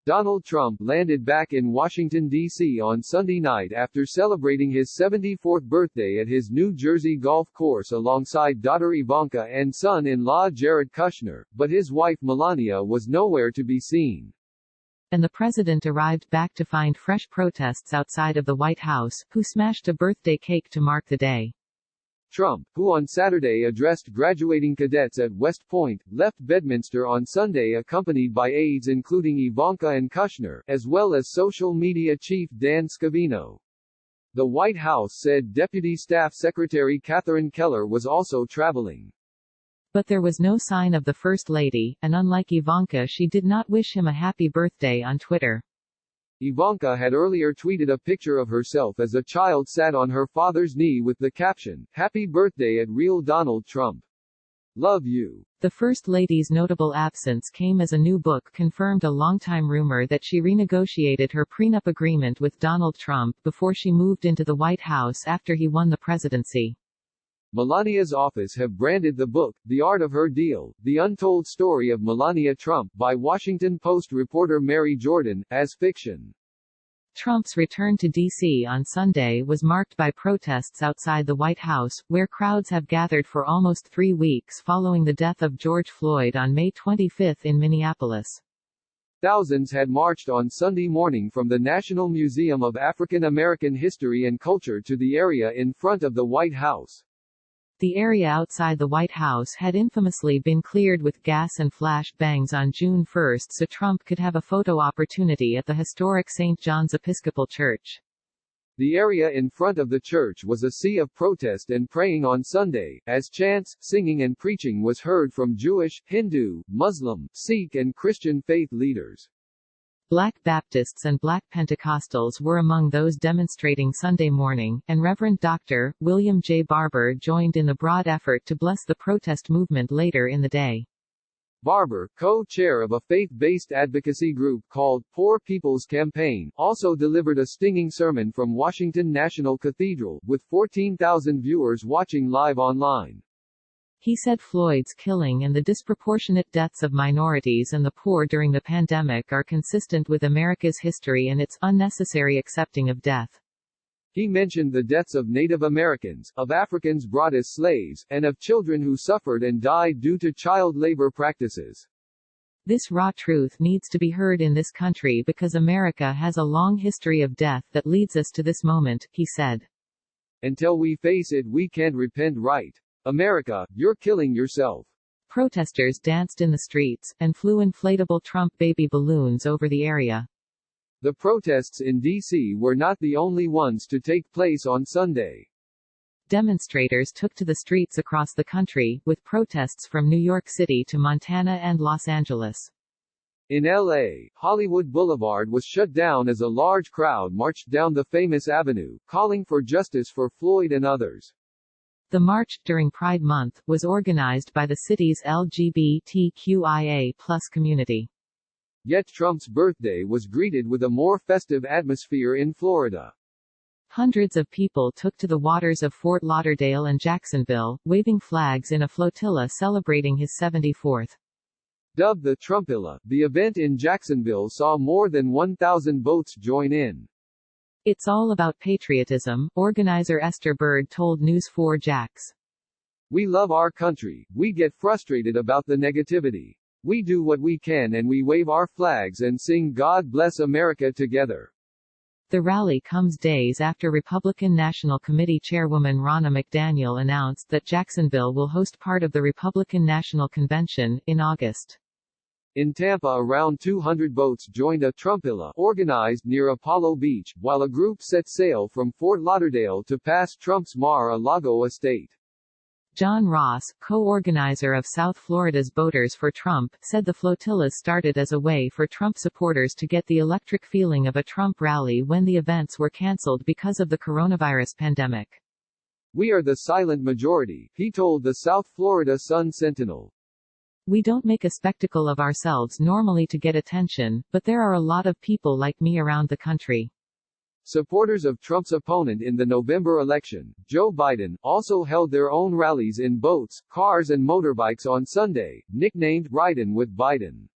Donald Trump landed back in Washington, D.C. on Sunday night after celebrating his 74th birthday at his New Jersey golf course alongside daughter Ivanka and son-in-law Jared Kushner, but his wife Melania was nowhere to be seen. And the president arrived back to find fresh protests outside of the White House, who smashed a birthday cake to mark the day. Trump, who on Saturday addressed graduating cadets at West Point, left Bedminster on Sunday accompanied by aides including Ivanka and Kushner, as well as social media chief Dan Scavino. The White House said Deputy Staff Secretary Catherine Keller was also traveling. But there was no sign of the First Lady, and unlike Ivanka, she did not wish him a happy birthday on Twitter. Ivanka had earlier tweeted a picture of herself as a child sat on her father's knee with the caption, "Happy birthday at real Donald Trump. Love you." The First Lady's notable absence came as a new book confirmed a longtime rumor that she renegotiated her prenup agreement with Donald Trump before she moved into the White House after he won the presidency. Melania's office have branded the book, The Art of Her Deal, The Untold Story of Melania Trump, by Washington Post reporter Mary Jordan, as fiction. Trump's return to D.C. on Sunday was marked by protests outside the White House, where crowds have gathered for almost 3 weeks following the death of George Floyd on May 25 in Minneapolis. Thousands had marched on Sunday morning from the National Museum of African American History and Culture to the area in front of the White House. The area outside the White House had infamously been cleared with gas and flash bangs on June 1 so Trump could have a photo opportunity at the historic St. John's Episcopal Church. The area in front of the church was a sea of protest and praying on Sunday, as chants, singing and preaching was heard from Jewish, Hindu, Muslim, Sikh and Christian faith leaders. Black Baptists and Black Pentecostals were among those demonstrating Sunday morning, and Reverend Dr. William J. Barber joined in the broad effort to bless the protest movement later in the day. Barber, co-chair of a faith-based advocacy group called Poor People's Campaign, also delivered a stinging sermon from Washington National Cathedral, with 14,000 viewers watching live online. He said Floyd's killing and the disproportionate deaths of minorities and the poor during the pandemic are consistent with America's history and its unnecessary accepting of death. He mentioned the deaths of Native Americans, of Africans brought as slaves, and of children who suffered and died due to child labor practices. This raw truth needs to be heard in this country because America has a long history of death that leads us to this moment, he said. Until we face it, we can't repent, right? America, you're killing yourself. Protesters danced in the streets, and flew inflatable Trump baby balloons over the area. The protests in D.C. were not the only ones to take place on Sunday. Demonstrators took to the streets across the country, with protests from New York City to Montana and Los Angeles. In L.A., Hollywood Boulevard was shut down as a large crowd marched down the famous avenue, calling for justice for Floyd and others. The march, during Pride Month, was organized by the city's LGBTQIA+ community. Yet Trump's birthday was greeted with a more festive atmosphere in Florida. Hundreds of people took to the waters of Fort Lauderdale and Jacksonville, waving flags in a flotilla celebrating his 74th. Dubbed the Trumpilla, the event in Jacksonville saw more than 1,000 boats join in. It's all about patriotism, organizer Esther Bird told News 4 Jax. We love our country, we get frustrated about the negativity. We do what we can and we wave our flags and sing God Bless America together. The rally comes days after Republican National Committee Chairwoman Ronna McDaniel announced that Jacksonville will host part of the Republican National Convention, in August. In Tampa, around 200 boats joined a Trumpilla organized near Apollo Beach, while a group set sail from Fort Lauderdale to pass Trump's Mar-a-Lago estate. John Ross, co-organizer of South Florida's Boaters for Trump, said the flotillas started as a way for Trump supporters to get the electric feeling of a Trump rally when the events were canceled because of the coronavirus pandemic. We are the silent majority, he told the South Florida Sun-Sentinel. We don't make a spectacle of ourselves normally to get attention, but there are a lot of people like me around the country. Supporters of Trump's opponent in the November election, Joe Biden, also held their own rallies in boats, cars and motorbikes on Sunday, nicknamed Ridin' with Biden.